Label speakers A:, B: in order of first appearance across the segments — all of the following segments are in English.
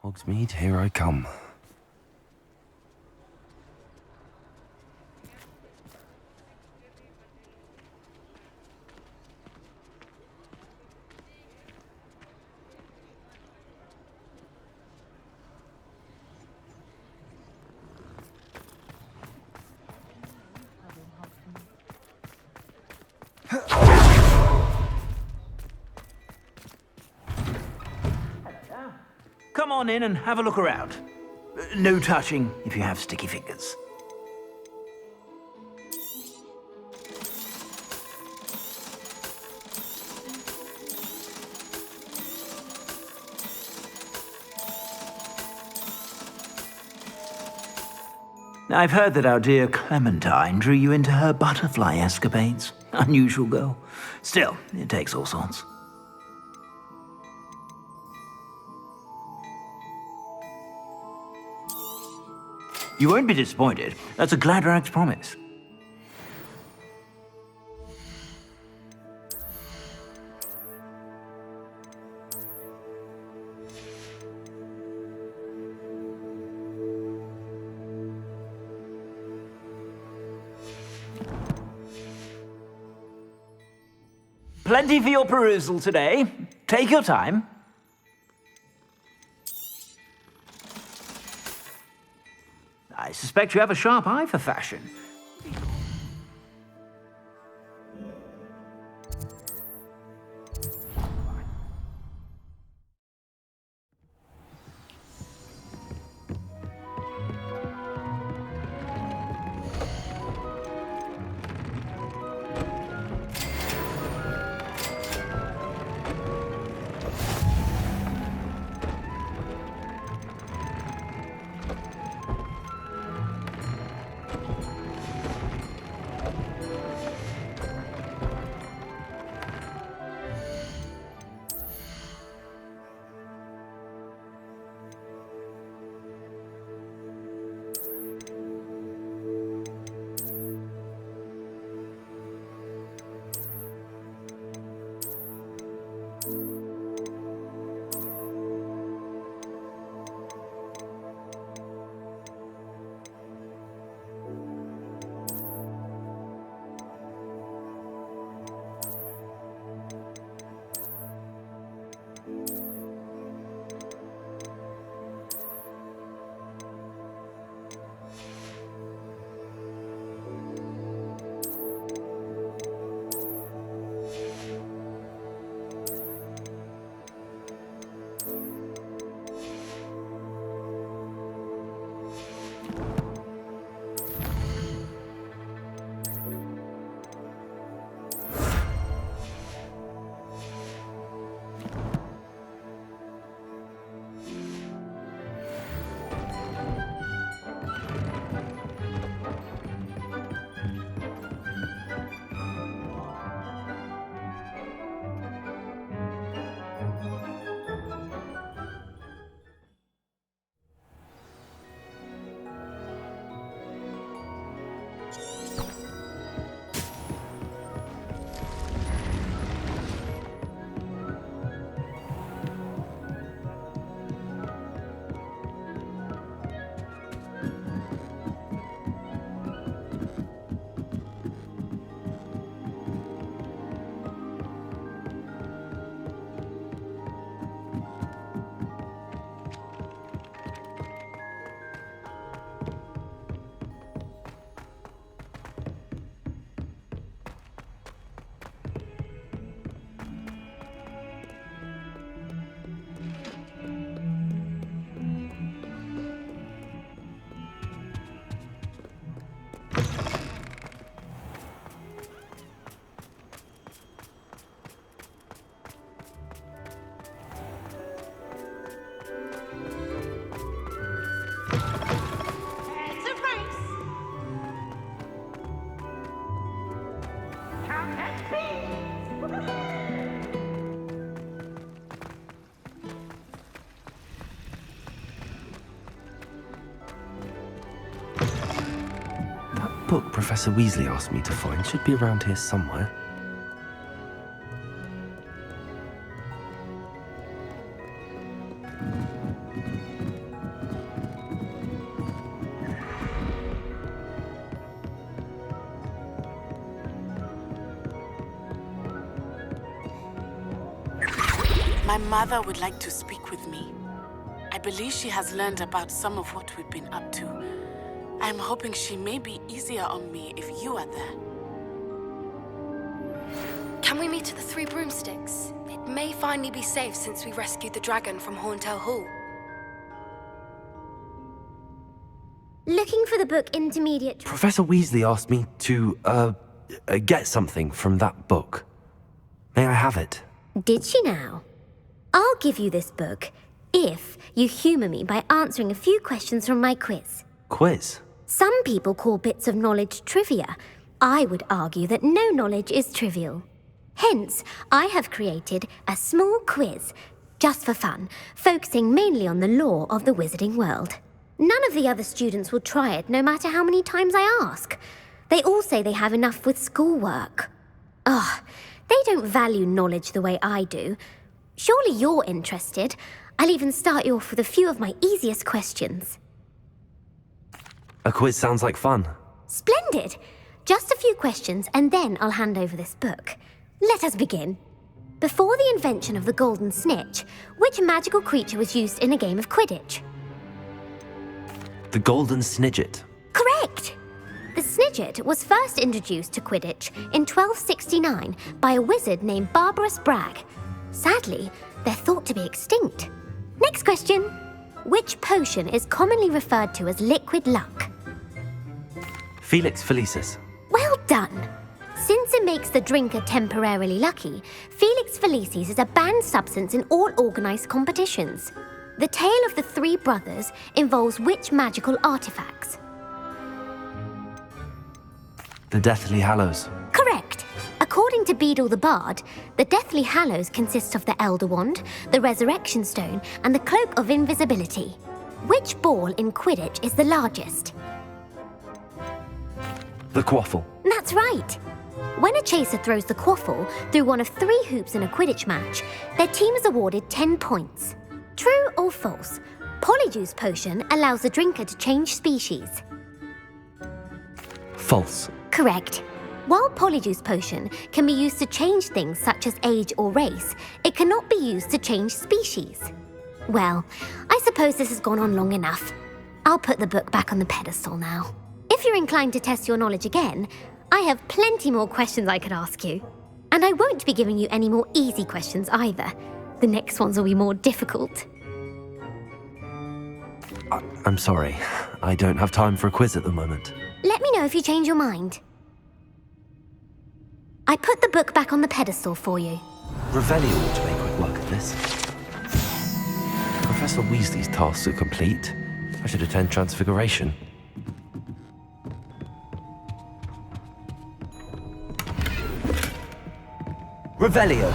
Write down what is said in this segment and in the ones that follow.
A: Hogsmeade, here I come.
B: Come on in and have a look around. No touching if you have sticky fingers. I've heard that our dear Clementine drew you into her butterfly escapades. Unusual girl. Still, it takes all sorts. You won't be disappointed. That's a Gladrag's promise. Plenty for your perusal today. Take your time. I suspect you have a sharp eye for fashion.
A: book Professor Weasley asked me to find should be around here somewhere.
C: My mother would like to speak with me. I believe she has learned about some of what we've been up to. I'm hoping she may be easier on me if you are there.
D: Can we meet at the Three Broomsticks? It may finally be safe since we rescued the dragon from Horntail Hall.
E: Looking for the book Intermediate...
A: Professor Weasley asked me to, get something from that book. May I have it?
E: Did she now? I'll give you this book if you humour me by answering a few questions from my quiz.
A: Quiz?
E: Some people call bits of knowledge trivia. I would argue that no knowledge is trivial. Hence, I have created a small quiz, just for fun, focusing mainly on the lore of the wizarding world. None of the other students will try it, no matter how many times I ask. They all say they have enough with schoolwork. Ugh, they don't value knowledge the way I do. Surely you're interested. I'll even start you off with a few of my easiest questions.
A: A quiz sounds like fun.
E: Splendid! Just a few questions, and then I'll hand over this book. Let us begin. Before the invention of the golden snitch, which magical creature was used in a game of Quidditch?
A: The Golden Snidget.
E: Correct! The Snidget was first introduced to Quidditch in 1269 by a wizard named Barbarous Bragg. Sadly, they're thought to be extinct. Next question. Which potion is commonly referred to as liquid luck?
A: Felix Felicis.
E: Well done! Since it makes the drinker temporarily lucky, Felix Felicis is a banned substance in all organised competitions. The tale of the three brothers involves which magical artifacts?
A: The Deathly Hallows.
E: Correct. According to Beadle the Bard, the Deathly Hallows consists of the Elder Wand, the Resurrection Stone, and the Cloak of Invisibility. Which ball in Quidditch is the largest?
A: The Quaffle.
E: That's right. When a chaser throws the quaffle through one of 3 hoops in a Quidditch match, their team is awarded 10 points. True or false? Polyjuice Potion allows the drinker to change species.
A: False.
E: Correct. While Polyjuice Potion can be used to change things such as age or race, it cannot be used to change species. Well, I suppose this has gone on long enough. I'll put the book back on the pedestal now. If you're inclined to test your knowledge again, I have plenty more questions I could ask you. And I won't be giving you any more easy questions either. The next ones will be more difficult.
A: I'm sorry. I don't have time for a quiz at the moment.
E: Let me know if you change your mind. I put the book back on the pedestal for you.
A: Revelio ought to make quick work of this. Professor Weasley's tasks are complete. I should attend Transfiguration.
B: Revelio.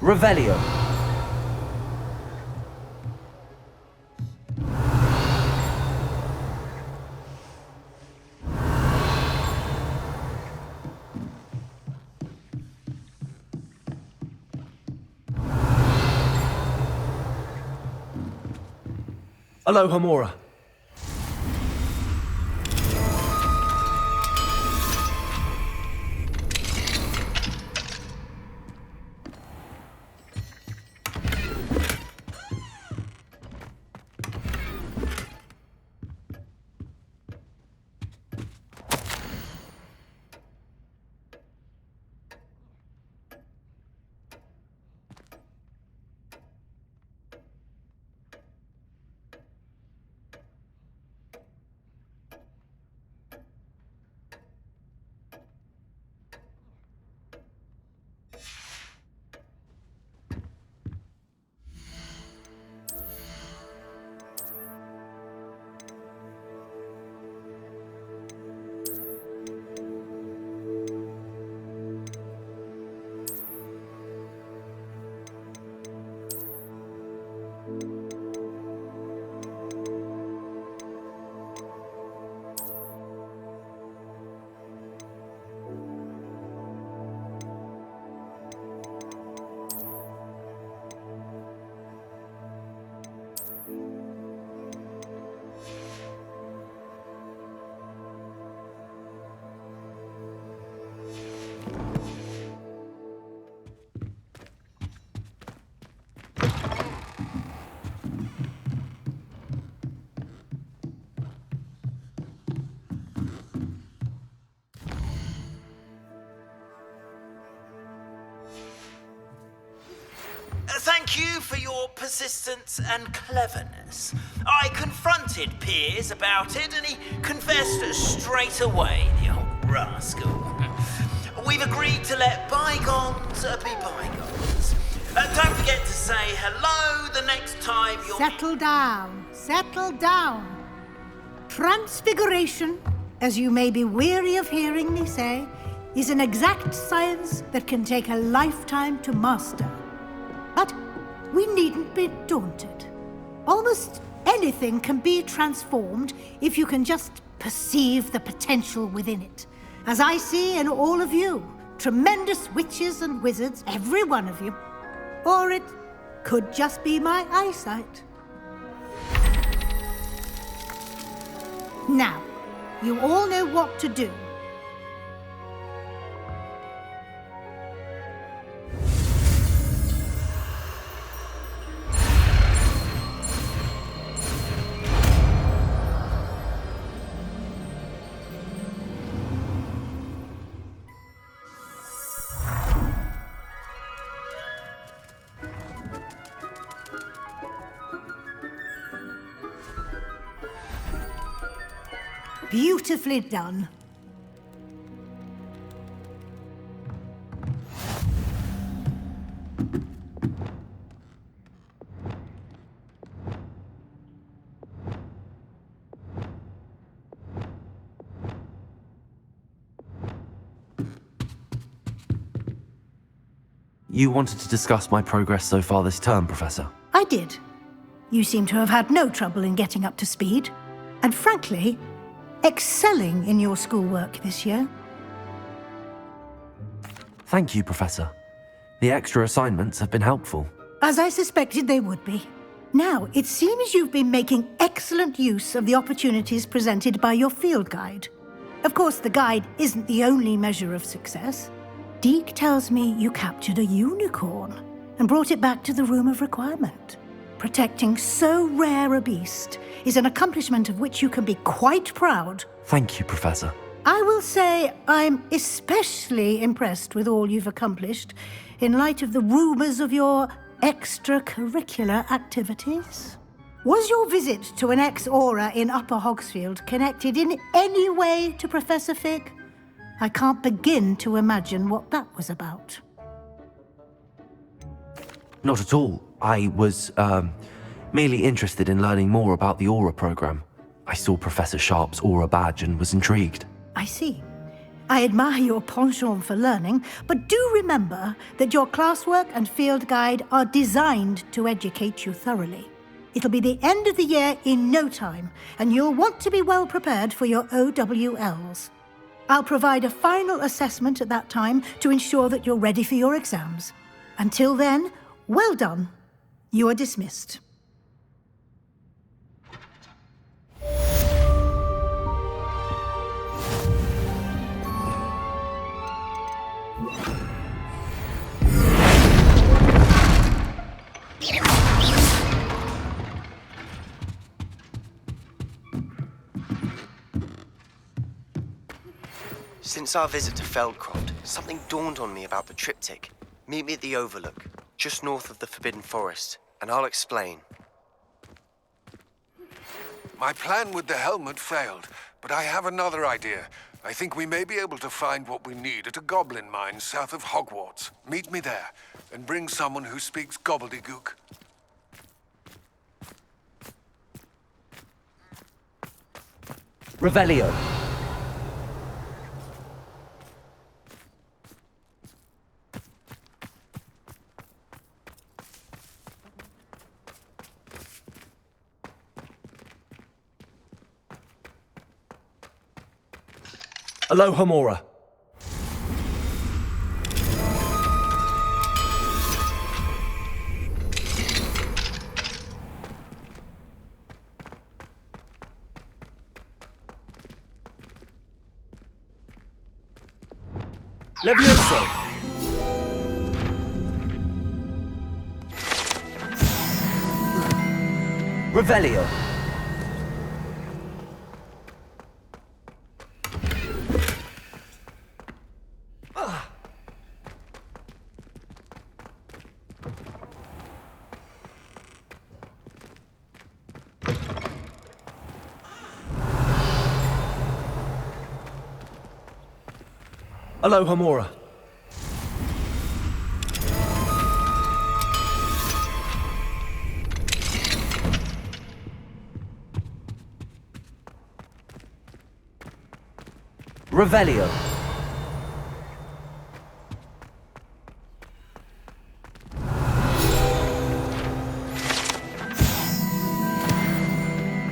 B: Revelio.
A: Aloha Mora.
B: Thank you for your persistence and cleverness. I confronted Piers about it, and he confessed straight away, the old rascal. We've agreed to let bygones be bygones. Don't forget to say hello the next time you're...
F: Settle down. Settle down. Transfiguration, as you may be weary of hearing me say, is an exact science that can take a lifetime to master. But we needn't be daunted. Almost anything can be transformed if you can just perceive the potential within it. As I see in all of you, tremendous witches and wizards, every one of you. Or it could just be my eyesight. Now, you all know what to do. Beautifully done.
A: You wanted to discuss my progress so far this term, Professor?
F: I did. You seem to have had no trouble in getting up to speed. And frankly, excelling in your schoolwork this year.
A: Thank you, Professor. The extra assignments have been helpful.
F: As I suspected they would be. Now, it seems you've been making excellent use of the opportunities presented by your field guide. Of course, the guide isn't the only measure of success. Deke tells me you captured a unicorn and brought it back to the Room of Requirement. Protecting so rare a beast is an accomplishment of which you can be quite proud.
A: Thank you, Professor.
F: I will say I'm especially impressed with all you've accomplished in light of the rumors of your extracurricular activities. Was your visit to an ex-aura in Upper Hogsfield connected in any way to Professor Fig? I can't begin to imagine what that was about.
A: Not at all. I was, merely interested in learning more about the Aura program. I saw Professor Sharp's Aura badge and was intrigued.
F: I see. I admire your penchant for learning, but do remember that your classwork and field guide are designed to educate you thoroughly. It'll be the end of the year in no time, and you'll want to be well prepared for your OWLs. I'll provide a final assessment at that time to ensure that you're ready for your exams. Until then, well done. You are dismissed.
G: Since our visit to Feldcroft, something dawned on me about the triptych. Meet me at the Overlook, just north of the Forbidden Forest, and I'll explain.
H: My plan with the helmet failed, but I have another idea. I think we may be able to find what we need at a goblin mine south of Hogwarts. Meet me there, and bring someone who speaks gobbledygook.
A: Revelio. Aloha Mora. Levioso. Revelio. Aloha Mora. Revelio.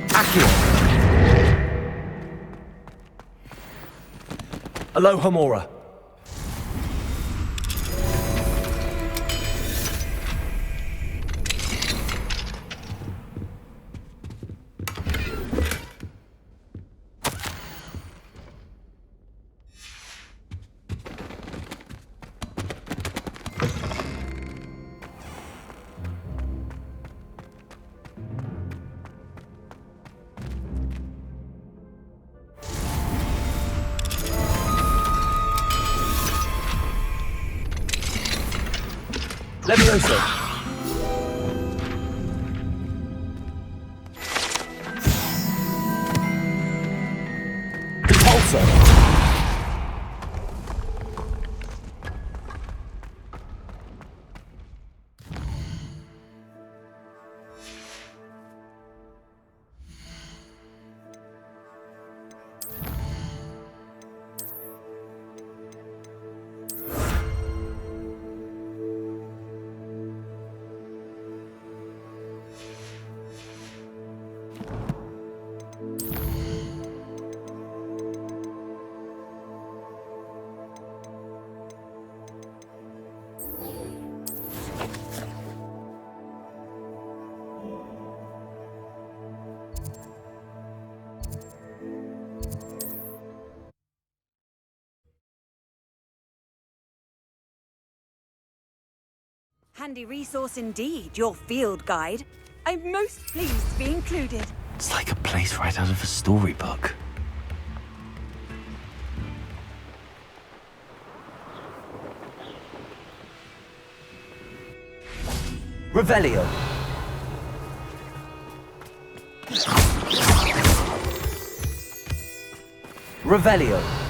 A: Accio. Aloha Mora. Levioso. Repulsor.
I: Handy resource indeed, your field guide. I'm most pleased to be included.
A: It's like a place right out of a storybook. Revelio. Revelio.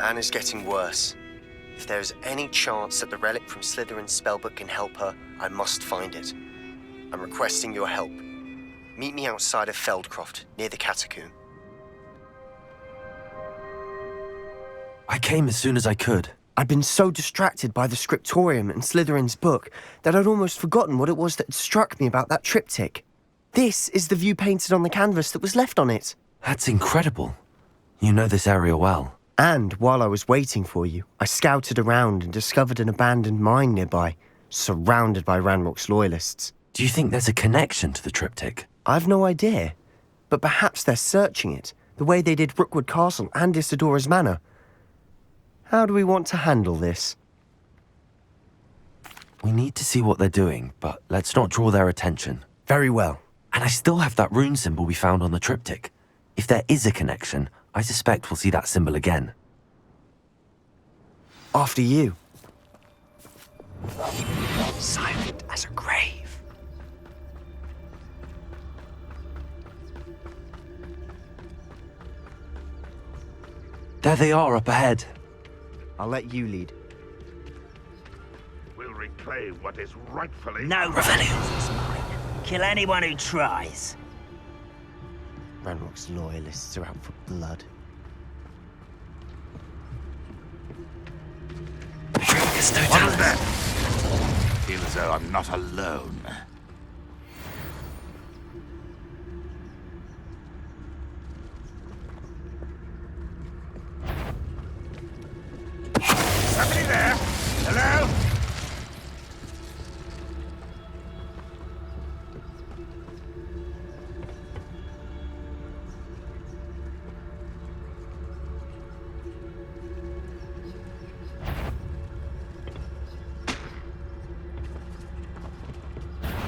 G: Anna's getting worse. If there is any chance that the relic from Slytherin's spellbook can help her, I must find it. I'm requesting your help. Meet me outside of Feldcroft, near the catacomb.
A: I came as soon as I could.
G: I'd been so distracted by the scriptorium and Slytherin's book that I'd almost forgotten what it was that struck me about that triptych. This is the view painted on the canvas that was left on it.
A: That's incredible. You know this area well.
G: And while I was waiting for you, I scouted around and discovered an abandoned mine nearby, surrounded by Ranrock's loyalists.
A: Do you think there's a connection to the triptych?
G: I've no idea, but perhaps they're searching it, the way they did Rookwood Castle and Isidora's Manor. How do we want to handle this?
A: We need to see what they're doing, but let's not draw their attention.
G: Very well.
A: And I still have that rune symbol we found on the triptych. If there is a connection, I suspect we'll see that symbol again.
G: After you.
A: Silent as a grave. There they are up ahead.
G: I'll let you lead.
J: We'll reclaim what is rightfully...
B: No Revelio is mine. Kill anyone who tries.
G: Ranrock's loyalists are out for blood.
A: There's no
J: What was that? I feel as though I'm not alone. Somebody there? Hello?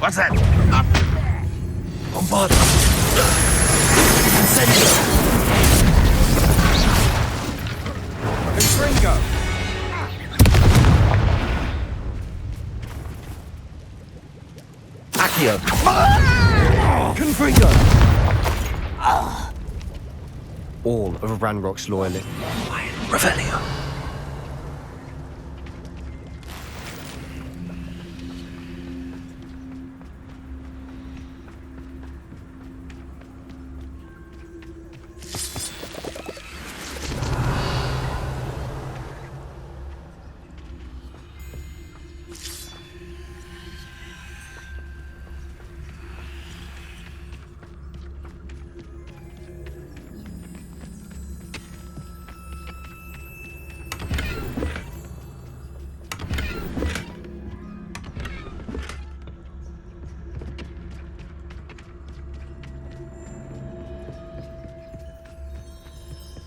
J: What's that? Up there!
A: Bombard! Incendio!
K: Confringo!
A: Accio! Confringo!
K: All of Ranrock's loyalists.
A: Revelio.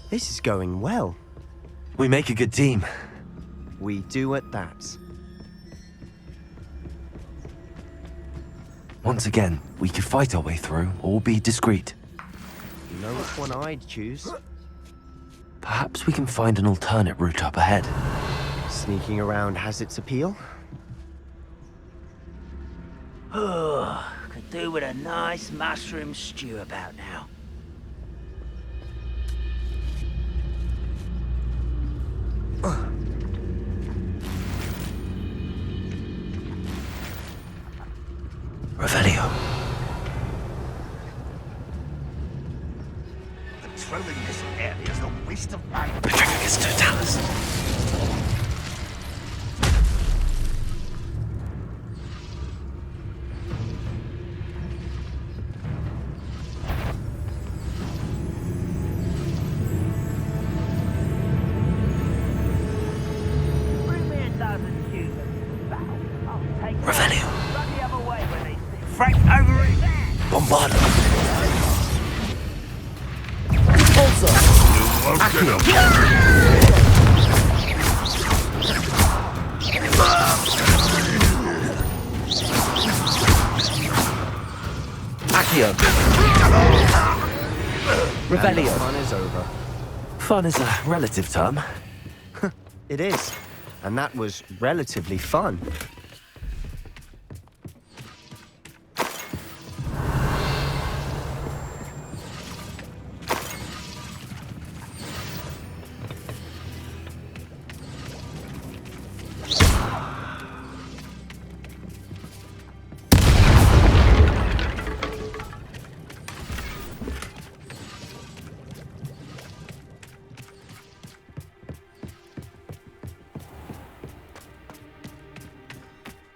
K: This is going well.
A: We make a good team.
K: We do at that.
A: Once again, we could fight our way through or be discreet.
K: You know which one I'd choose?
A: Perhaps we can find an alternate route up ahead.
K: Sneaking around has its appeal.
B: Oh, could do with a nice mushroom stew about now.
A: Revelio.
J: Patrolling this area is a waste of time.
A: Petrificus totalis.
B: Bring me a dozen humans. I'll take
A: Revelio.
B: run the other way when they see Frank over it.
A: Bombardo. Accio. Revelio.
K: Fun is over.
A: Fun is a relative term.
K: It is. And that was relatively fun.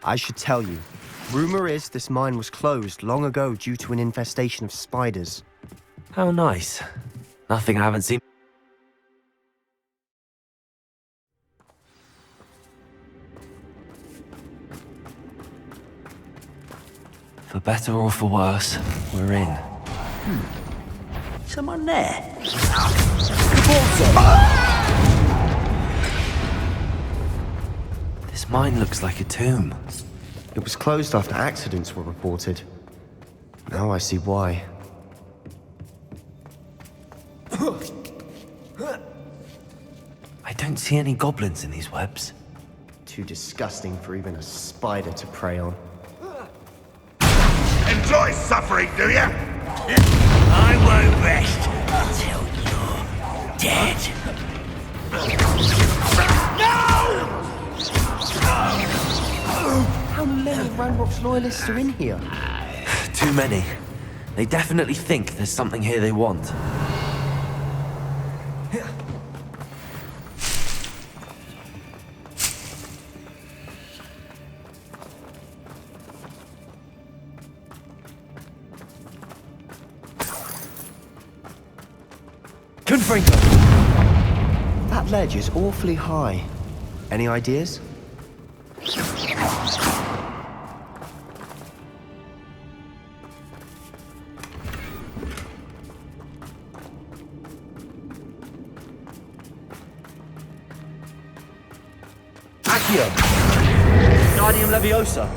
K: I should tell you, rumor is this mine was closed long ago due to an infestation of spiders.
A: How nice. Nothing I haven't seen. For better or for worse, we're in.
B: Someone there.
A: This mine looks like a tomb.
K: It was closed after accidents were reported. Now I see why.
A: I don't see any goblins in these webs.
K: Too disgusting for even a spider to prey on.
J: Enjoy suffering, do ya?
B: I won't rest until you're dead.
K: How many Ranrock's loyalists are in here?
A: Too many. They definitely think there's something here they want. Confringo!
K: That ledge is awfully high. Any ideas?
A: Accio! Guardium Leviosa!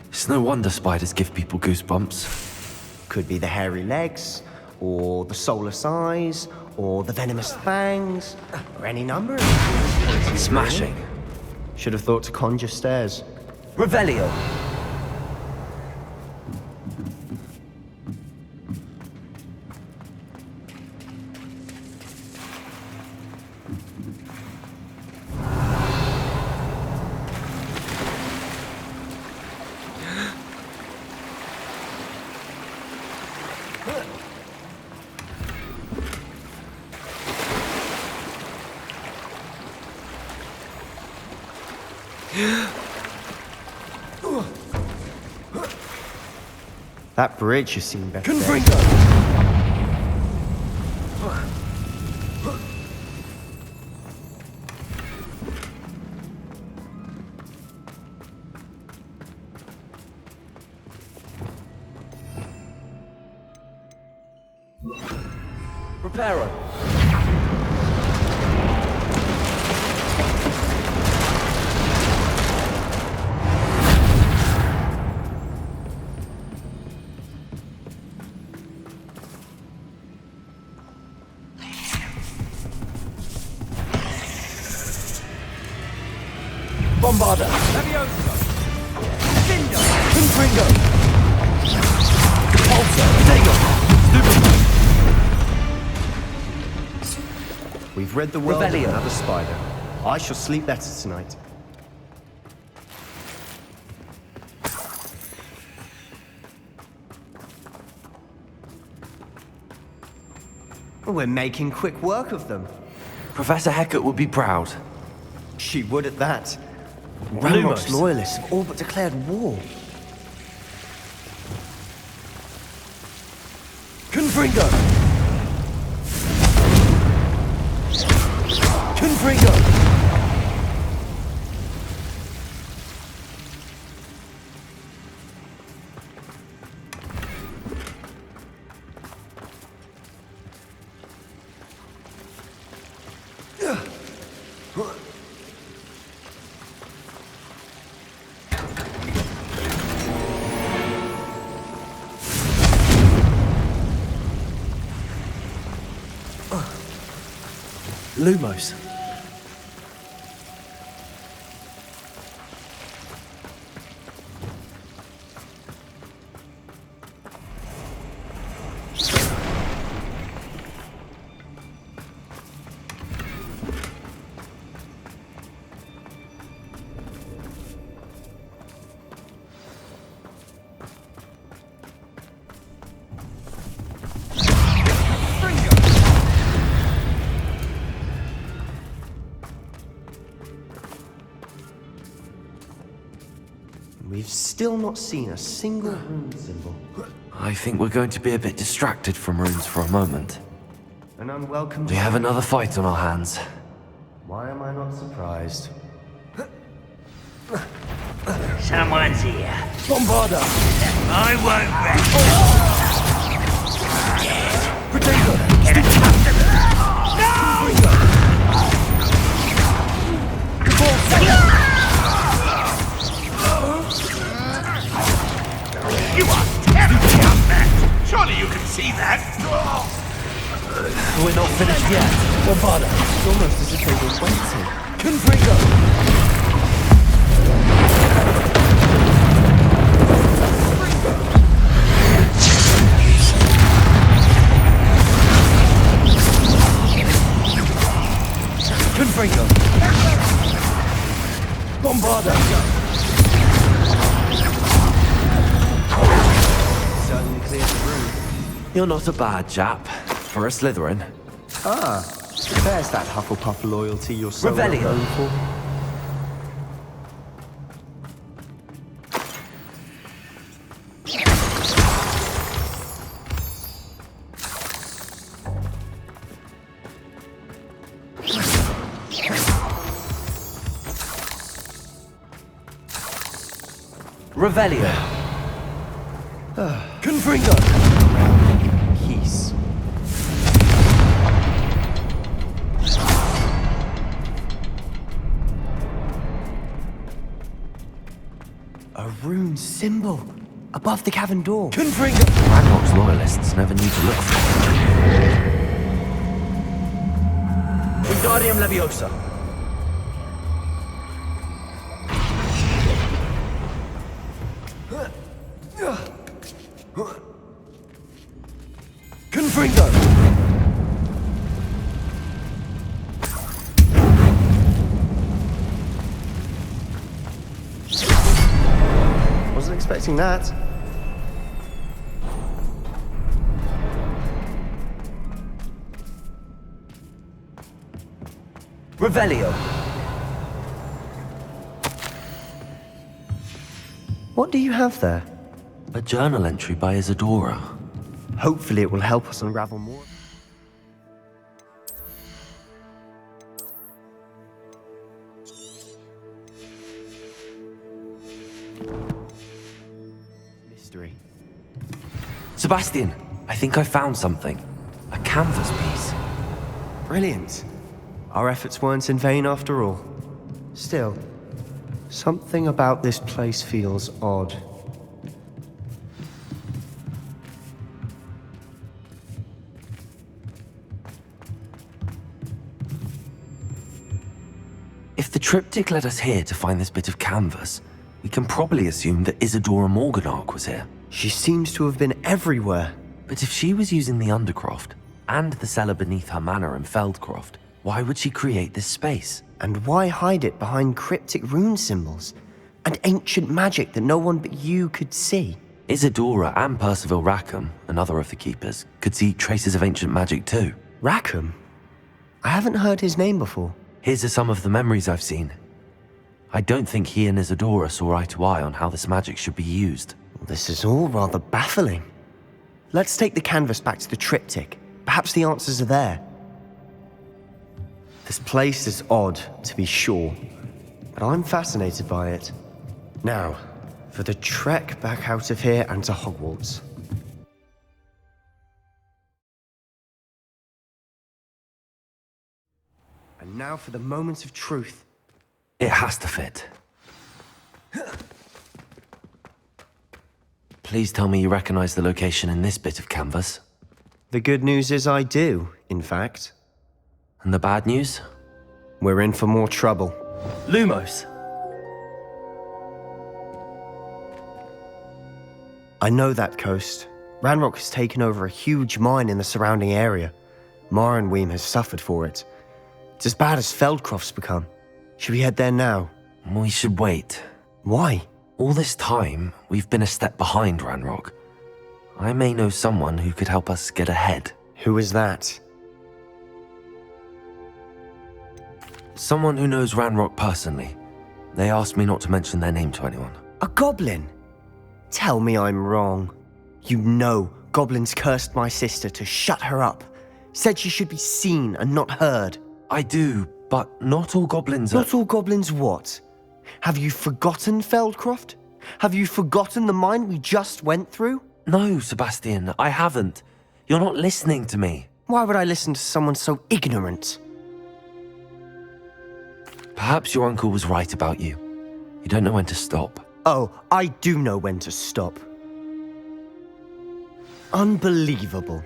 A: It's no wonder spiders give people goosebumps.
K: Could be the hairy legs, or the soulless eyes, or the venomous fangs, or any number of possibilities,
A: Smashing.
K: really. Should have thought to conjure stairs.
A: Revelio.
K: That bridge has seen better days.
A: Confringo! Reparo. Bombarda. Leviosa. Cinder. Confringo. Pulsar. Dego.
K: We've read the world of
A: Revelio.
K: another spider. I shall sleep better tonight. We're making quick work of them.
A: Professor Hecat would be proud.
K: She would at that.
A: Lumos.
K: Lumos loyalists have all but declared war.
A: Confringo. Confringo. Lumos.
K: We've still not seen a single rune symbol.
A: I think we're going to be a bit distracted from runes for a moment.
K: An unwelcome...
A: We have another fight on our hands.
K: Why am I not surprised?
B: Someone's here.
A: Bombarda!
B: I won't rest.
A: Protego!
B: Get a cup to You are terribly outmatched. Surely you can see that.
A: We're not finished yet. Bombarda!
K: It's almost as if they were waiting.
A: Confringo! Confringo! Bombarda!
K: Certainly cleared the room.
A: You're not a bad chap. For a Slytherin.
K: Ah, there's that Hufflepuff loyalty you're so well
A: Revelio.
K: known for.
A: Revelio. Confringo.
K: Peace. A rune symbol above the cavern door.
A: Confringo. Ragnarok's loyalists never need to look for it. Wingardium Leviosa. Confringo!
K: Wasn't expecting that.
A: Revelio.
K: What do you have there?
A: A journal entry by Isadora.
K: Hopefully it will help us unravel more. Mystery.
A: Sebastian, I think I found something. A canvas piece.
K: Brilliant. Our efforts weren't in vain after all. Still, something about this place feels odd.
A: If the triptych led us here to find this bit of canvas, we can probably assume that Isadora Morganach was here.
K: She seems to have been everywhere.
A: But if she was using the Undercroft, and the cellar beneath her manor in Feldcroft, why would she create this space?
K: And why hide it behind cryptic rune symbols? And ancient magic that no one but you could see?
A: Isadora and Percival Rackham, another of the Keepers, could see traces of ancient magic too.
K: Rackham? I haven't heard his name before.
A: Here's some of the memories I've seen. I don't think he and Isadora saw eye to eye on how this magic should be used.
K: This is all rather baffling. Let's take the canvas back to the triptych. Perhaps the answers are there. This place is odd, to be sure, but I'm fascinated by it. Now, for the trek back out of here and to Hogwarts. And now for the moment of truth.
A: It has to fit. Please tell me you recognize the location in this bit of canvas.
K: The good news is I do, in fact.
A: And the bad news?
K: We're in for more trouble.
A: Lumos!
K: I know that coast. Ranrock has taken over a huge mine in the surrounding area. Mornweem has suffered for it. It's as bad as Feldcroft's become. Should we head there now?
A: We should wait.
K: Why?
A: All this time, we've been a step behind Ranrock. I may know someone who could help us get ahead.
K: Who is that?
A: Someone who knows Ranrock personally. They asked me not to mention their name to anyone.
K: A goblin? Tell me I'm wrong. You know goblins cursed my sister to shut her up. Said she should be seen and not heard.
A: I do, but not all goblins are...
K: Not all goblins what? Have you forgotten Feldcroft? Have you forgotten the mine we just went through?
A: No, Sebastian, I haven't. You're not listening to me.
K: Why would I listen to someone so ignorant?
A: Perhaps your uncle was right about you. You don't know when to stop.
K: Oh, I do know when to stop. Unbelievable.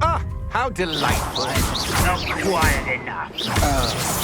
J: Ah, how delightful.
B: Not quiet enough.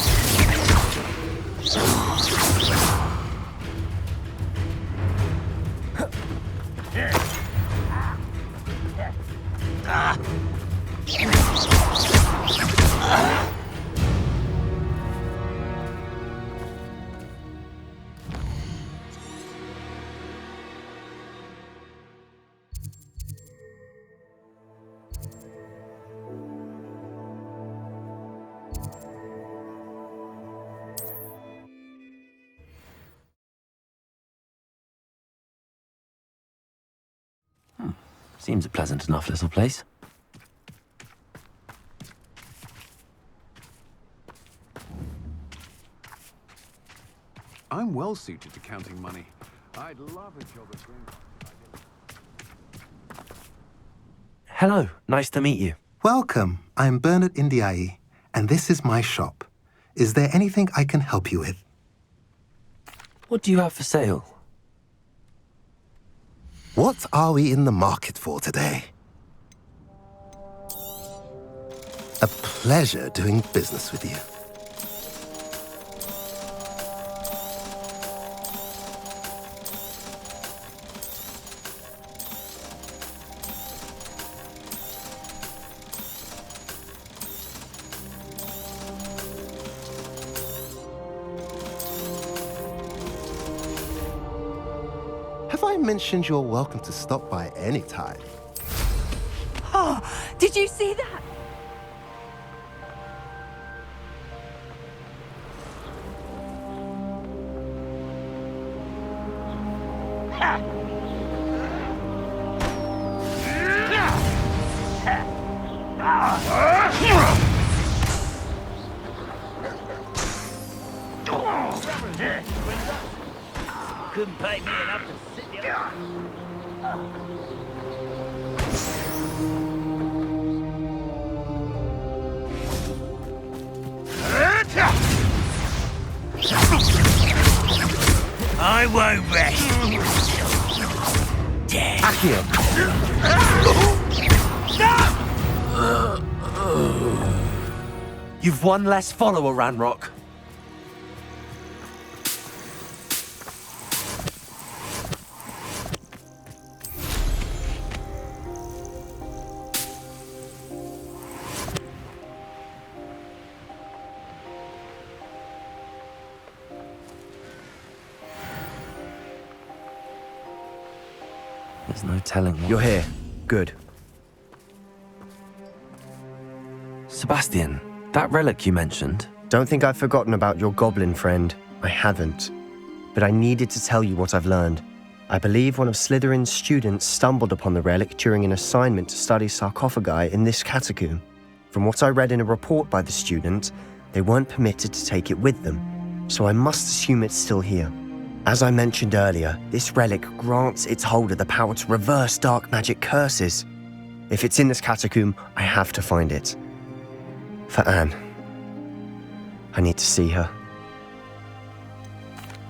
A: Seems a pleasant enough little place.
L: I'm well suited to counting money. I'd love a job at Gryffindor.
A: Hello, nice to meet you.
M: Welcome. I'm Bernard Indiai, and this is my shop. Is there anything I can help you with?
A: What do you have for sale?
M: What are we in the market for today? A pleasure doing business with you. Have I mentioned you're welcome to stop by any time?
I: Oh, did you see that?
B: Couldn't pay me enough to sit here. I won't rest.
A: Accio! You've one less follower, Ranrock. There's no telling what...
K: You're here. Good.
A: Sebastian, that relic you mentioned...
K: Don't think I've forgotten about your goblin friend. I haven't. But I needed to tell you what I've learned. I believe one of Slytherin's students stumbled upon the relic during an assignment to study sarcophagi in this catacomb. From what I read in a report by the student, they weren't permitted to take it with them, so I must assume it's still here. As I mentioned earlier, this relic grants its holder the power to reverse dark magic curses. If it's in this catacomb, I have to find it. For Anne. I need to see her.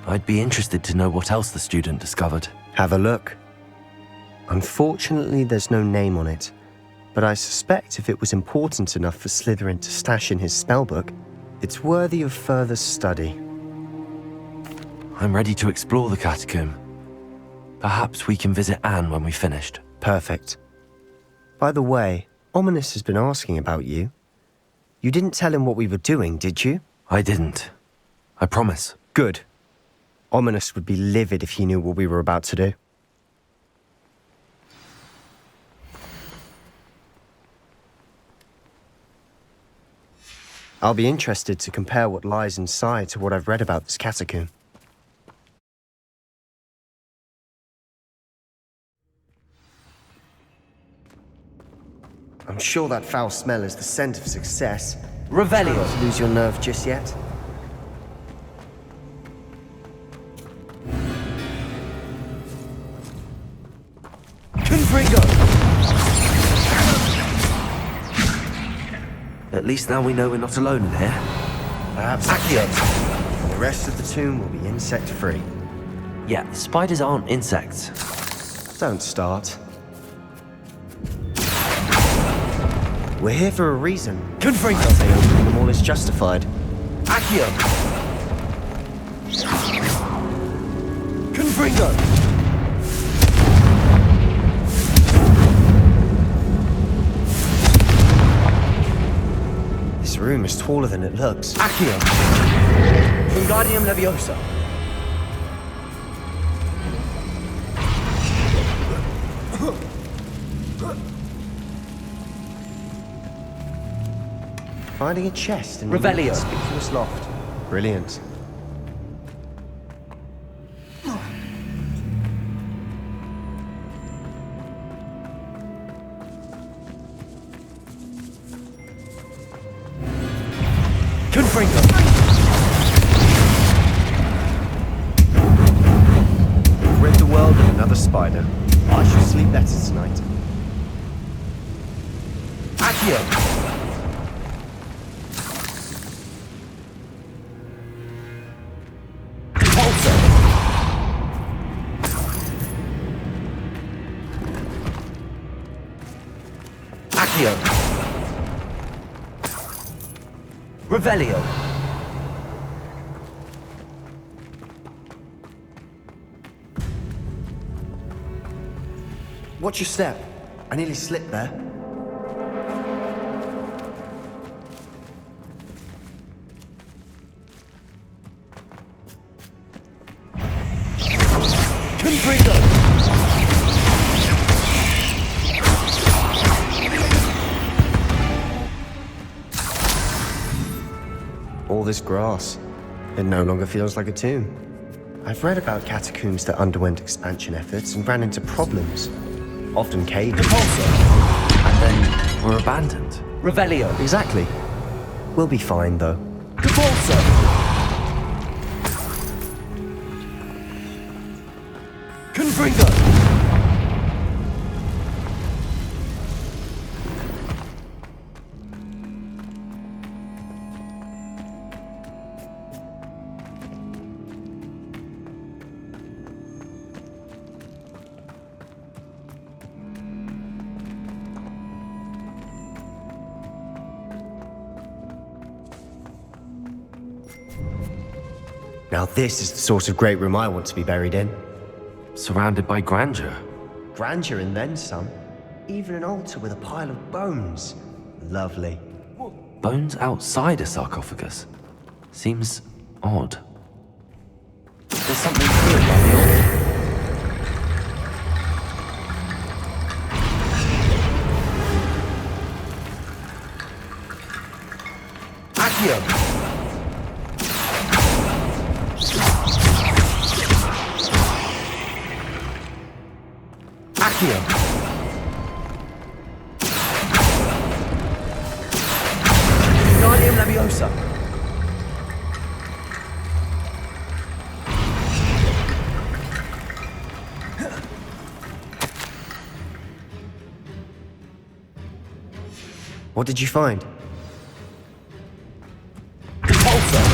A: I'd be interested to know what else the student discovered.
K: Have a look. Unfortunately, there's no name on it, but I suspect if it was important enough for Slytherin to stash in his spellbook, it's worthy of further study.
A: I'm ready to explore the catacomb. Perhaps we can visit Anne when we've finished.
K: Perfect. By the way, Ominous has been asking about you. You didn't tell him what we were doing, did you?
A: I didn't. I promise.
K: Good. Ominous would be livid if he knew what we were about to do. I'll be interested to compare what lies inside to what I've read about this catacomb. I'm sure that foul smell is the scent of success.
A: Revelio!
K: Don't lose your nerve just yet.
A: Confringo! At least now we know we're not alone in here.
K: Perhaps Accio. The rest of the tomb will be insect-free.
A: Yeah, spiders aren't insects.
K: Don't start. We're here for a reason.
A: Confringo!
K: I'd say opening them all is justified.
A: Accio! Confringo!
K: This room is taller than it looks.
A: Accio! Wingardium Leviosa!
K: Finding a chest in
A: Revelio.
K: the conspicuous loft. Brilliant. spider. I shall sleep better tonight.
A: Accio! Repulsor! Accio! Revelio!
K: Watch your step. I nearly slipped there.
A: Confringo!
K: All this grass. It no longer feels like a tomb. I've read about catacombs that underwent expansion efforts and ran into problems. Often caved.
A: And then were abandoned. Revelio.
K: Exactly. We'll be fine, though.
A: Repulsor! Confringo!
K: Now this is the sort of great room I want to be buried in.
A: Surrounded by grandeur.
K: Grandeur and then some. Even an altar with a pile of bones. Lovely.
A: Bones outside a sarcophagus. Seems odd. There's something here about the altar. Accio! Accio! Guardium Leviosa!
K: What did you find?
A: Repulsor!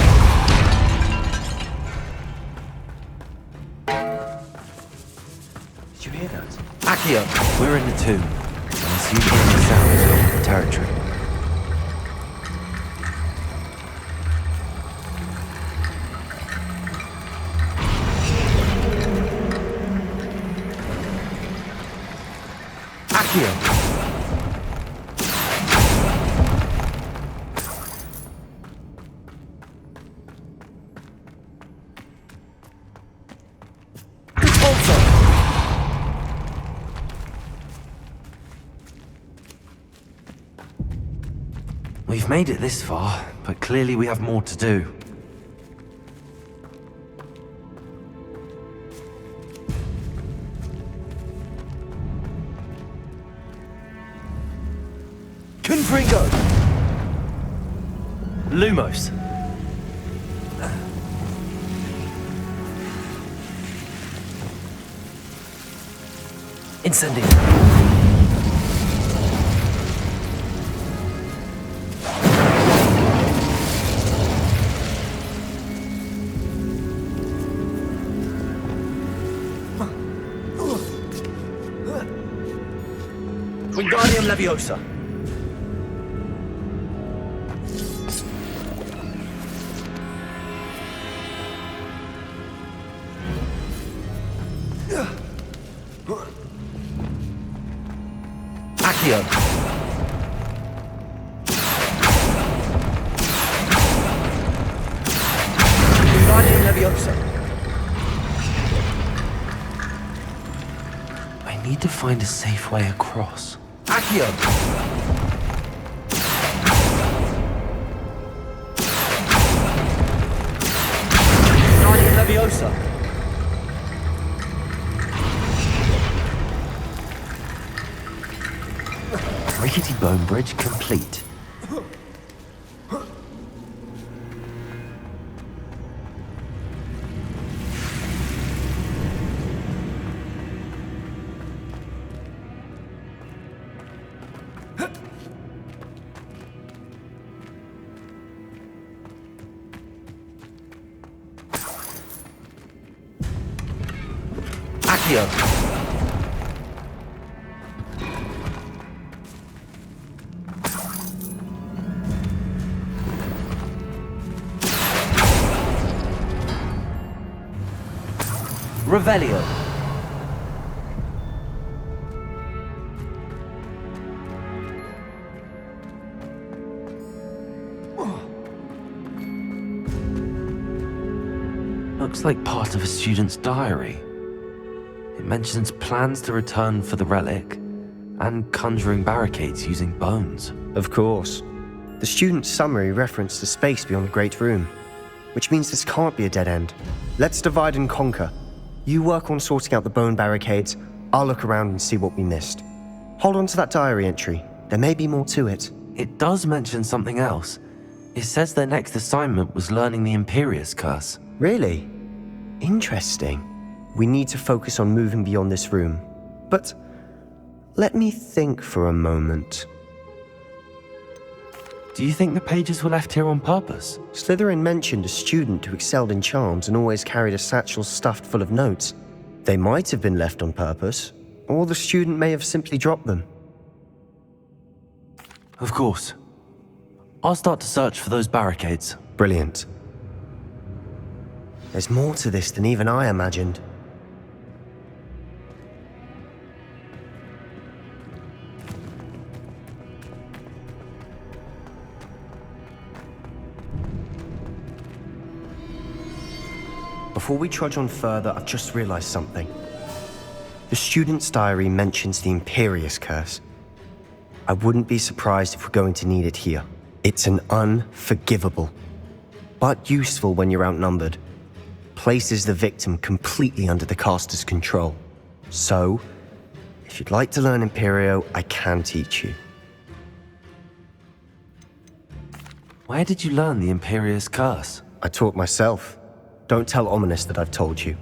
K: Did you hear that?
A: Accio, we're in the tomb. I assume hearing the sound is not the territory. Accio! We've made it this far, but clearly we have more to do. Confringo! Lumos! Incendio! Wingardium Leviosa! Accio! Wingardium Leviosa! I need to find a safe way across. Accio! Wingardium Leviosa! Rickety bone bridge complete. Accio. Revelio. Looks like part of a student's diary. It mentions plans to return for the relic and conjuring barricades using bones.
K: Of course. The student's summary referenced the space beyond the Great Room, which means this can't be a dead end. Let's divide and conquer. You work on sorting out the bone barricades, I'll look around and see what we missed. Hold on to that diary entry. There may be more to it.
A: It does mention something else. It says their next assignment was learning the Imperius Curse.
K: Really? Interesting. We need to focus on moving beyond this room. But let me think for a moment.
A: Do you think the pages were left here on purpose?
K: Slytherin mentioned a student who excelled in charms and always carried a satchel stuffed full of notes. They might have been left on purpose, or the student may have simply dropped them.
A: Of course. I'll start to search for those barricades.
K: Brilliant. There's more to this than even I imagined. Before we trudge on further, I've just realized something. The student's diary mentions the Imperius Curse. I wouldn't be surprised if we're going to need it here. It's an unforgivable, but useful when you're outnumbered. Places the victim completely under the caster's control. So, if you'd like to learn Imperio, I can teach you.
A: Where did you learn the Imperius Curse?
K: I taught myself. Don't tell Ominous that I've told you.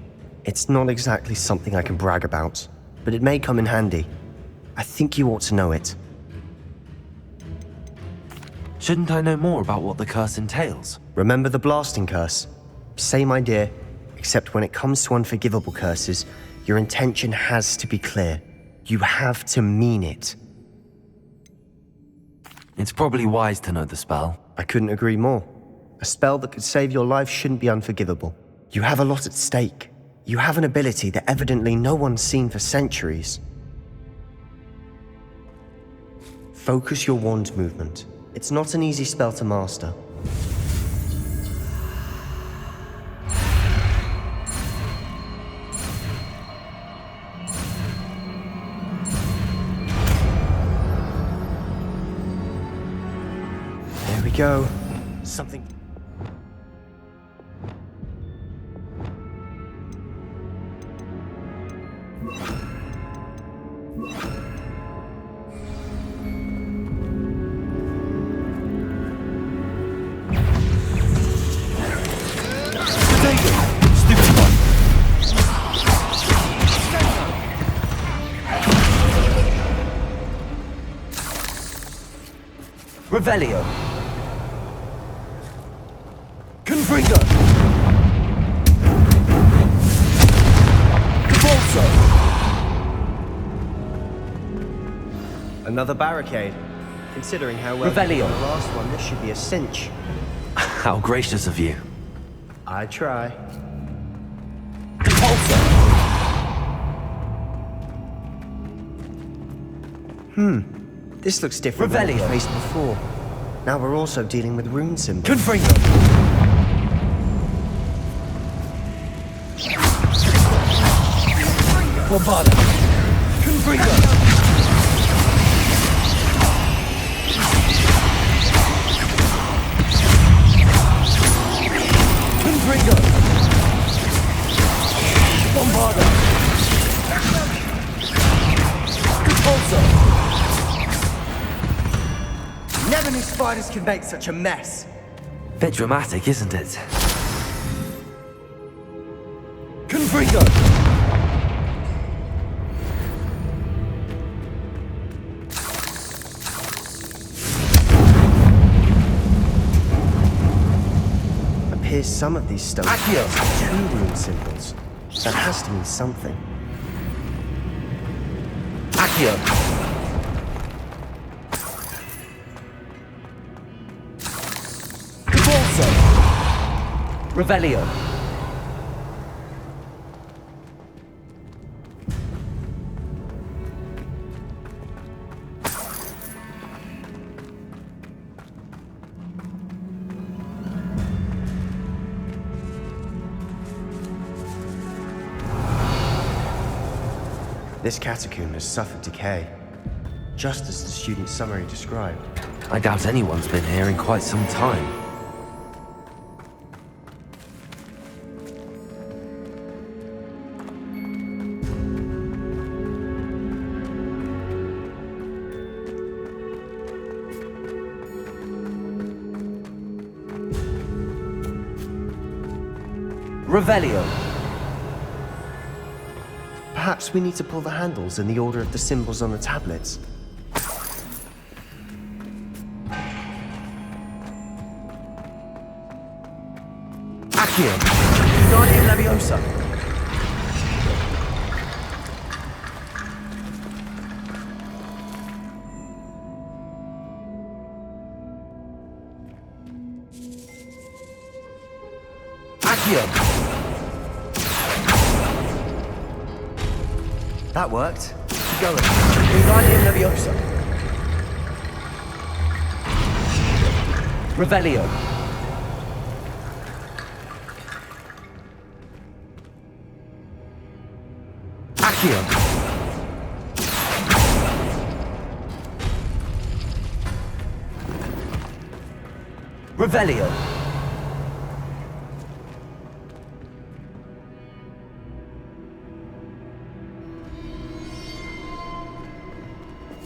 K: It's not exactly something I can brag about, but it may come in handy. I think you ought to know it.
A: Shouldn't I know more about what the curse entails?
K: Remember the blasting curse? Same idea, except when it comes to unforgivable curses, your intention has to be clear. You have to mean it.
A: It's probably wise to know the spell.
K: I couldn't agree more. A spell that could save your life shouldn't be unforgivable. You have a lot at stake. You have an ability that evidently no one's seen for centuries. Focus your wand movement. It's not an easy spell to master. There we go. Something...
A: Revelio. Confringo. Capulso.
K: Another barricade. Considering how well
A: Revelio.
K: you did the last one, this should be a cinch.
A: How gracious of you.
K: I try.
A: Capulso.
K: This looks different than
A: Revelio.
K: we faced before. Now we're also dealing with rune symbols.
A: Confringo. Bombada. Confringo. Confringo. Bombada. Capulso.
K: Never knew spiders could make such a mess.
A: Bit dramatic, isn't it? Confringo.
K: Appears some of these stones
A: Accio.
K: have two rune symbols. That has to mean something.
A: Accio! Corso! Revelio!
K: This catacomb has suffered decay, just as the student summary described.
A: I doubt anyone's been here in quite some time. Revelio!
K: Perhaps we need to pull the handles in the order of the symbols on the tablets.
A: Accio! Guardian Leviosa! Accio!
K: That worked. Keep going.
A: Guardian Leviosa! Revelio! Accio! Revelio!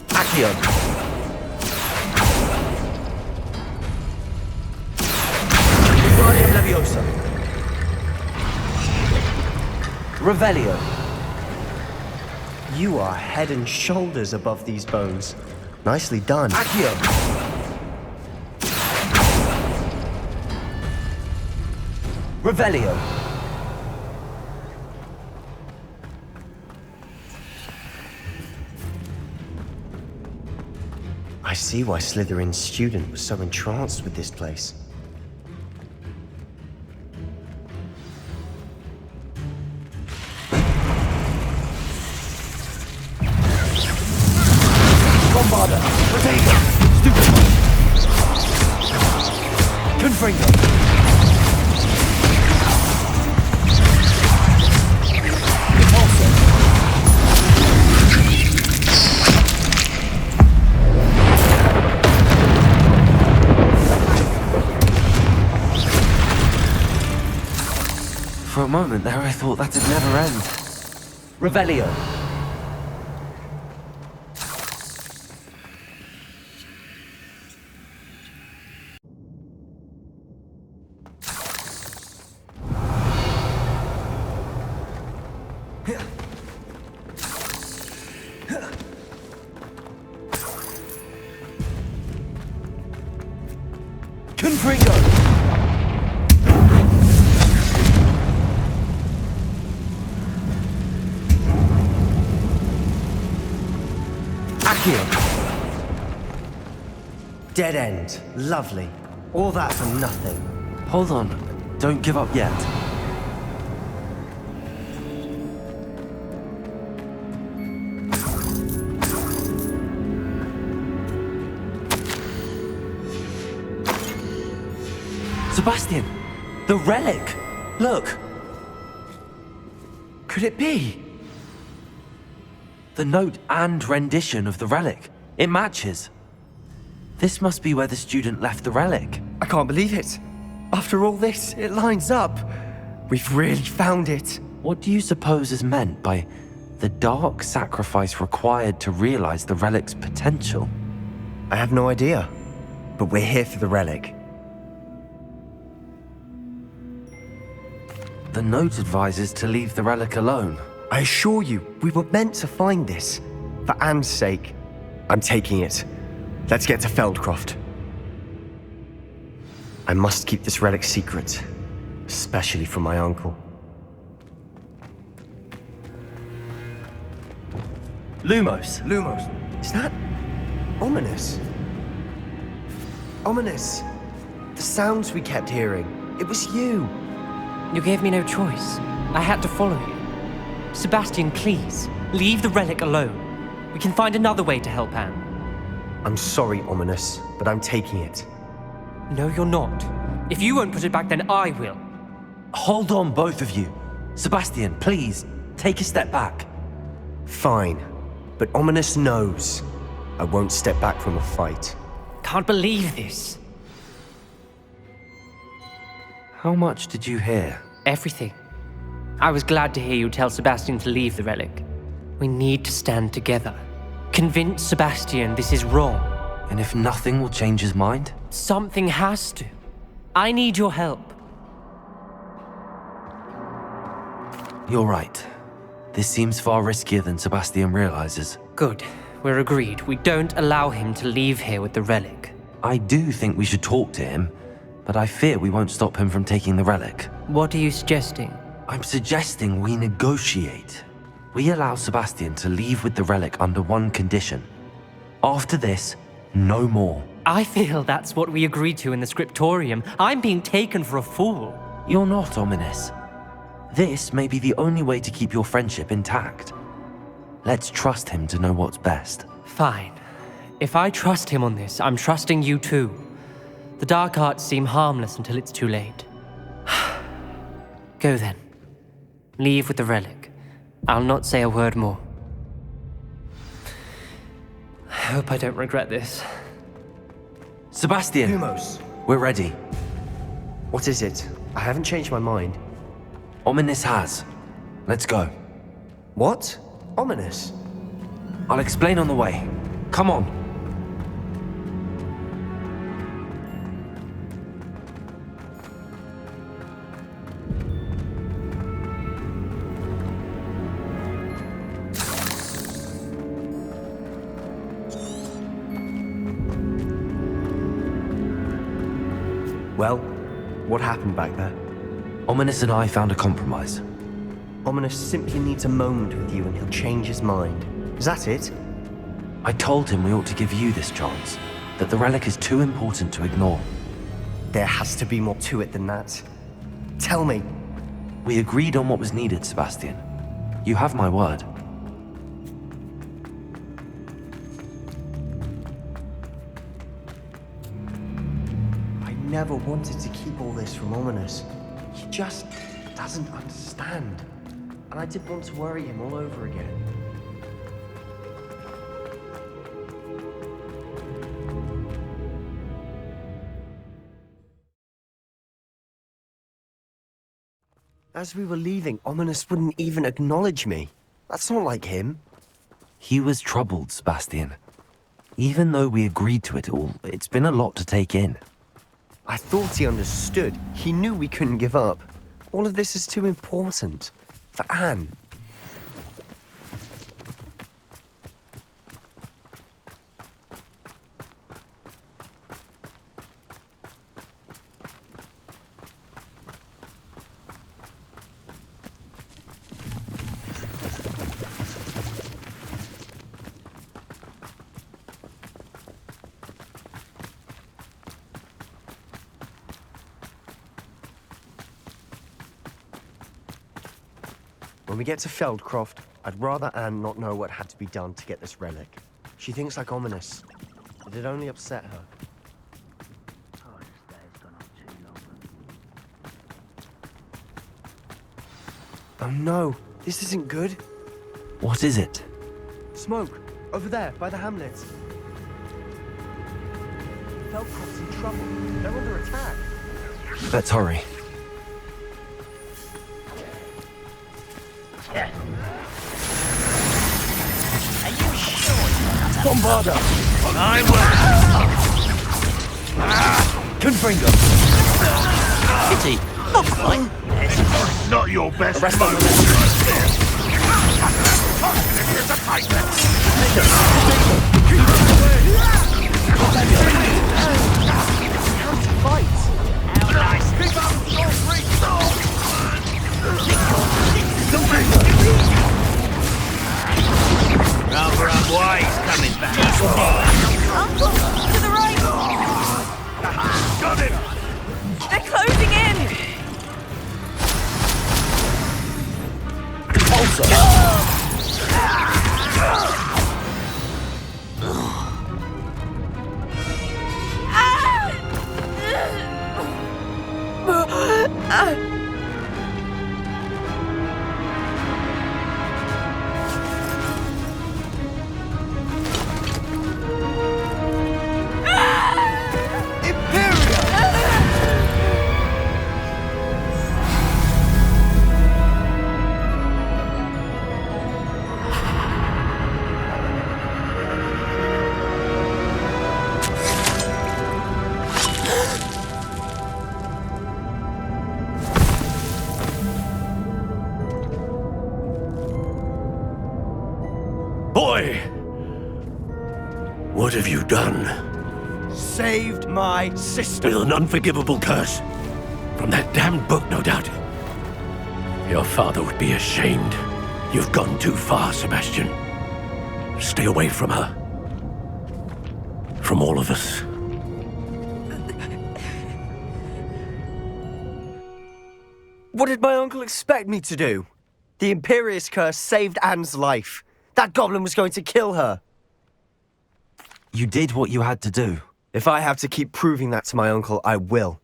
A: Accio! Guardian Leviosa! Revelio!
K: You are head and shoulders above these bones. Nicely done.
A: Accio! Revelio!
K: I see why Slytherin's student was so entranced with this place.
A: Bombarda! Protego! Stupid! Confringo! For a moment there, I thought that'd never end. Revelio. Confringo.
K: Dead end. Lovely. All that for nothing.
A: Hold on. Don't give up yet. Sebastian! The relic! Look! Could it be? The note and rendition of the relic. It matches. This must be where the student left the relic.
K: I can't believe it. After all this, it lines up. We've really found it.
A: What do you suppose is meant by the dark sacrifice required to realize the relic's potential?
K: I have no idea. But we're here for the relic.
A: The note advises to leave the relic alone.
K: I assure you, we were meant to find this. For Anne's sake. I'm taking it. Let's get to Feldcroft. I must keep this relic secret, especially from my uncle. Lumos. Is that ominous? Ominous. The sounds we kept hearing. It was you.
N: You gave me no choice. I had to follow you. Sebastian, please, leave the relic alone. We can find another way to help Anne.
K: I'm sorry, Ominous, but I'm taking it.
N: No, you're not. If you won't put it back, then I will.
A: Hold on, both of you. Sebastian, please, take a step back.
K: Fine, but Ominous knows I won't step back from a fight.
N: Can't believe this.
A: How much did you hear?
N: Everything. I was glad to hear you tell Sebastian to leave the relic. We need to stand together. Convince Sebastian this is wrong.
A: And if nothing will change his mind?
N: Something has to. I need your help.
A: You're right. This seems far riskier than Sebastian realizes.
N: Good. We're agreed. We don't allow him to leave here with the relic.
A: I do think we should talk to him, but I fear we won't stop him from taking the relic.
N: What are you suggesting?
A: I'm suggesting we negotiate. We allow Sebastian to leave with the relic under one condition. After this, no more.
N: I feel that's what we agreed to in the scriptorium. I'm being taken for a fool.
A: You're not, Ominous. This may be the only way to keep your friendship intact. Let's trust him to know what's best.
N: Fine. If I trust him on this, I'm trusting you too. The dark arts seem harmless until it's too late. Go then. Leave with the relic. I'll not say a word more. I hope I don't regret this.
A: Sebastian!
K: Lumos.
A: We're ready.
K: What is it? I haven't changed my mind.
A: Ominous has. Let's go.
K: What? Ominous?
A: I'll explain on the way. Come on.
K: Well, what happened back there?
A: Ominous and I found a compromise.
K: Ominous simply needs a moment with you and he'll change his mind. Is that it?
A: I told him we ought to give you this chance, that the relic is too important to ignore.
K: There has to be more to it than that. Tell me.
A: We agreed on what was needed, Sebastian. You have my word.
K: I never wanted to keep all this from Ominous. He just doesn't understand. And I didn't want to worry him all over again. As we were leaving, Ominous wouldn't even acknowledge me. That's not like him.
A: He was troubled, Sebastian. Even though we agreed to it all, it's been a lot to take in.
K: I thought he understood. He knew we couldn't give up. All of this is too important. For Anne. When we get to Feldcroft, I'd rather Anne not know what had to be done to get this relic. She thinks like Ominous. It'd only upset her. Oh no, this isn't good.
A: What is it?
K: Smoke, over there, by the hamlet. Feldcroft's in trouble. They're under attack.
A: Let's hurry.
B: Are you sure?
A: Bombarda!
B: I will.
A: Confringo!
B: Pity. Not quite.
J: Not your best
A: Arrest
J: moment.
O: Boy! What have you done?
K: Saved my sister.
O: With an unforgivable curse. From that damned book, no doubt. Your father would be ashamed. You've gone too far, Sebastian. Stay away from her. From all of us.
K: What did my uncle expect me to do? The Imperious curse saved Anne's life. That goblin was going to kill her.
A: You did what you had to do.
K: If I have to keep proving that to my uncle, I will.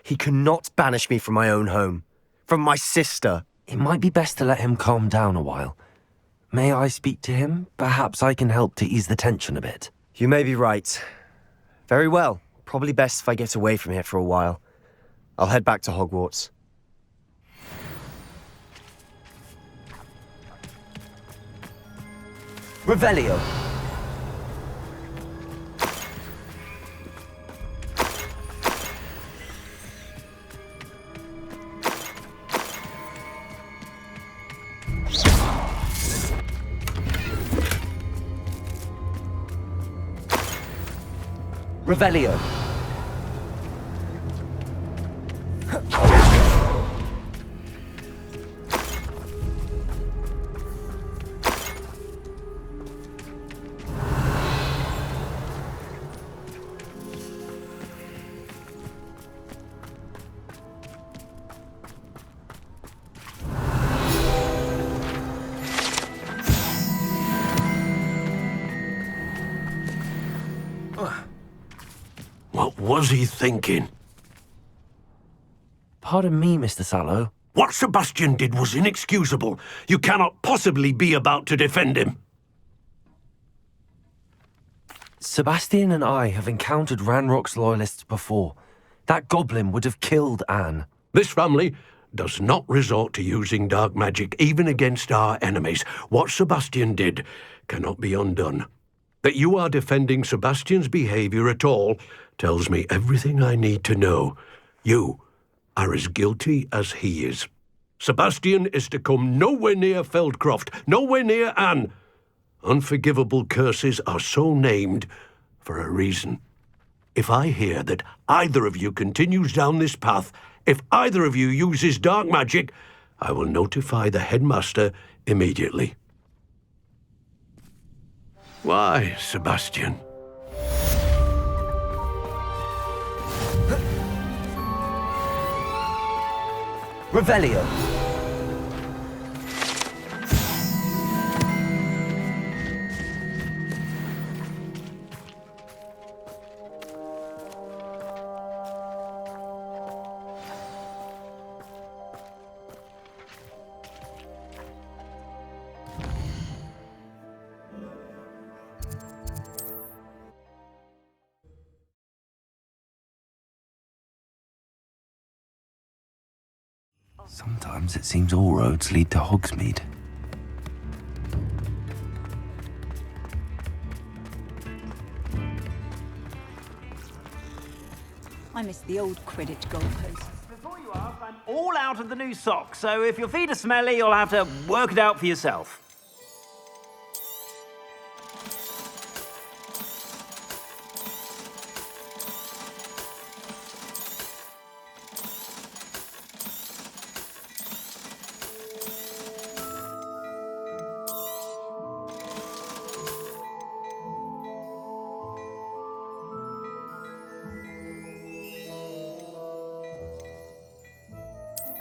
K: He cannot banish me from my own home. From my sister.
A: It might be best to let him calm down a while. May I speak to him? Perhaps I can help to ease the tension a bit.
K: You may be right. Very well. Probably best if I get away from here for a while. I'll head back to Hogwarts. Revelio. Revelio.
O: What was he thinking?
A: Pardon me, Mr. Sallow.
O: What Sebastian did was inexcusable. You cannot possibly be about to defend him.
A: Sebastian and I have encountered Ranrock's loyalists before. That goblin would have killed Anne.
O: This family does not resort to using dark magic, even against our enemies. What Sebastian did cannot be undone. That you are defending Sebastian's behavior at all tells me everything I need to know. You are as guilty as he is. Sebastian is to come nowhere near Feldcroft, nowhere near Anne. Unforgivable curses are so named for a reason. If I hear that either of you continues down this path, if either of you uses dark magic, I will notify the headmaster immediately. Why, Sebastian?
K: Revelio.
A: Sometimes it seems all roads lead to Hogsmeade.
I: I miss the old Quidditch goalposts.
B: Before you ask, I'm all out of the new socks, so if your feet are smelly, you'll have to work it out for yourself.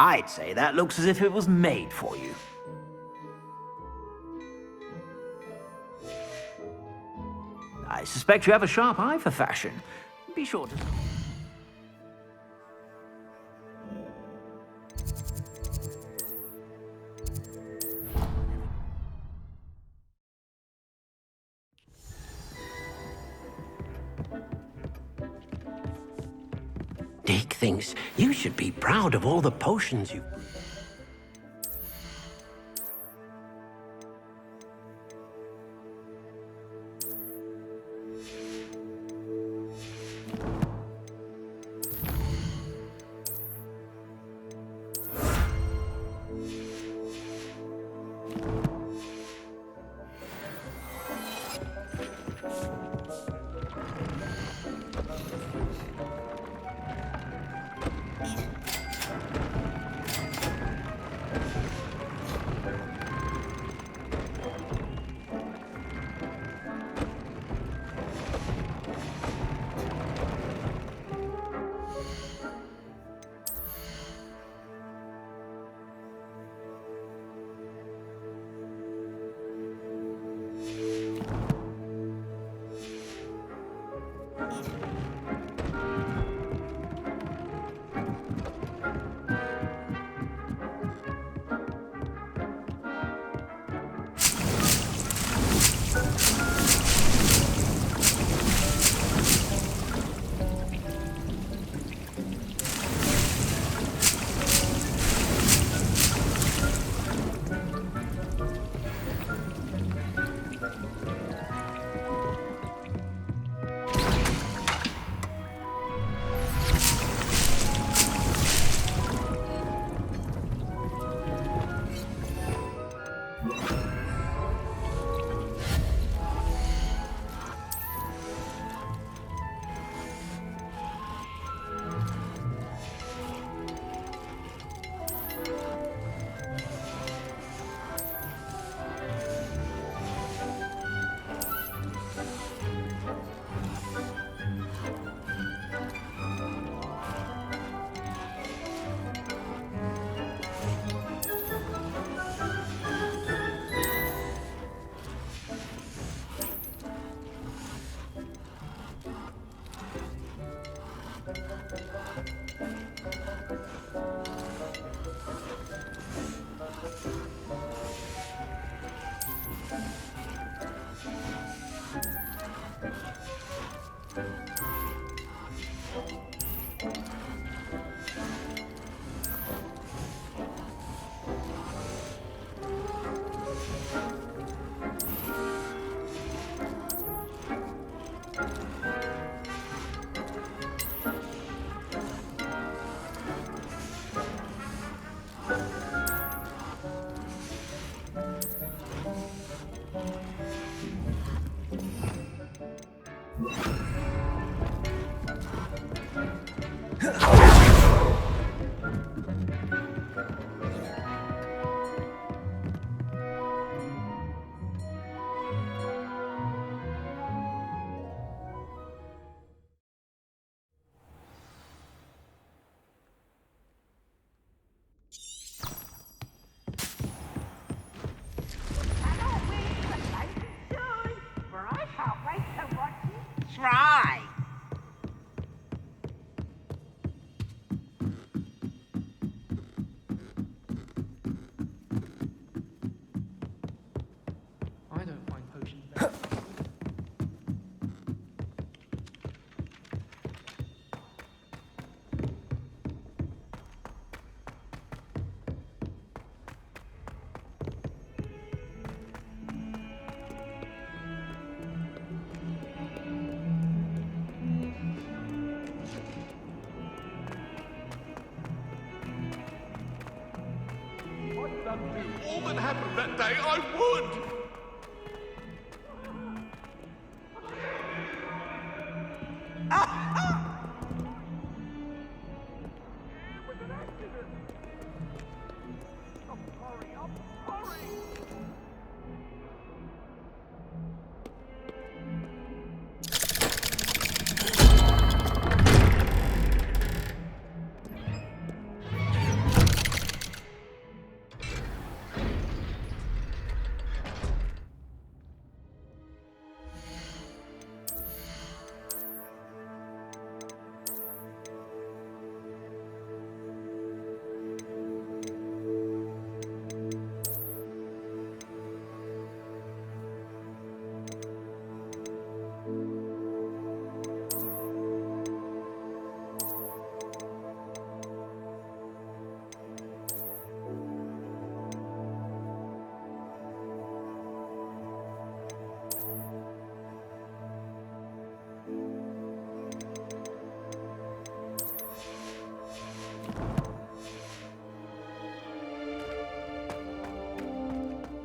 B: I'd say that looks as if it was made for you.
P: I suspect you have a sharp eye for fashion. Be sure to...
O: Dick thinks you should be proud of all the potions you...
B: Try.
N: I don't find potions.
J: All that happened that day, I would!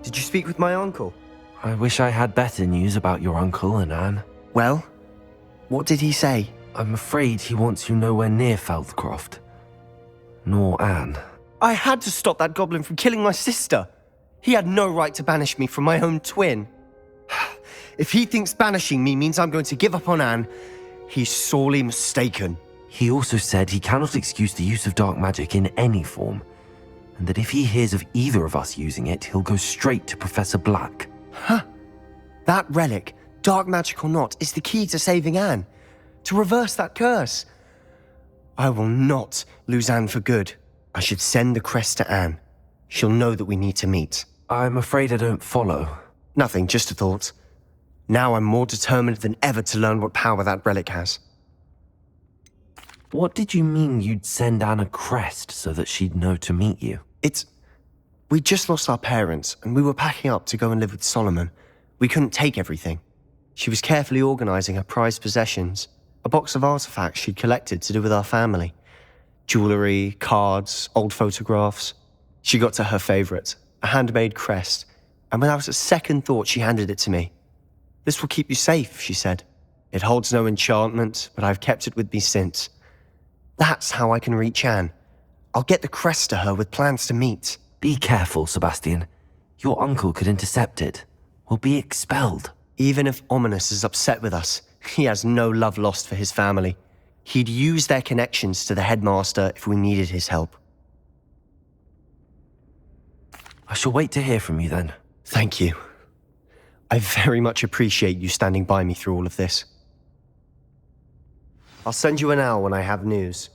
K: Did you speak with my uncle?
A: I wish I had better news about your uncle and Anne.
K: Well, what did he say?
A: I'm afraid he wants you nowhere near Feldcroft. Nor Anne.
K: I had to stop that goblin from killing my sister. He had no right to banish me from my own twin. If he thinks banishing me means I'm going to give up on Anne, he's sorely mistaken.
A: He also said he cannot excuse the use of dark magic in any form, and that if he hears of either of us using it, he'll go straight to Professor Black.
K: Huh. That relic, dark magic or not, is the key to saving Anne. To reverse that curse. I will not lose Anne for good. I should send the crest to Anne. She'll know that we need to meet.
A: I'm afraid I don't follow.
K: Nothing, just a thought. Now I'm more determined than ever to learn what power that relic has.
A: What did you mean you'd send Anne a crest so that she'd know to meet you?
K: We just lost our parents, and we were packing up to go and live with Solomon. We couldn't take everything. She was carefully organising her prized possessions, a box of artifacts she'd collected to do with our family. Jewellery, cards, old photographs. She got to her favourite, a handmade crest, and without a second thought she handed it to me. "This will keep you safe," she said. "It holds no enchantment, but I've kept it with me since. That's how I can reach Anne. I'll get the crest to her with plans to meet."
A: Be careful, Sebastian. Your uncle could intercept it. We'll be expelled.
K: Even if Ominous is upset with us, he has no love lost for his family. He'd use their connections to the headmaster if we needed his help.
A: I shall wait to hear from you then.
K: Thank you. I very much appreciate you standing by me through all of this. I'll send you an owl when I have news.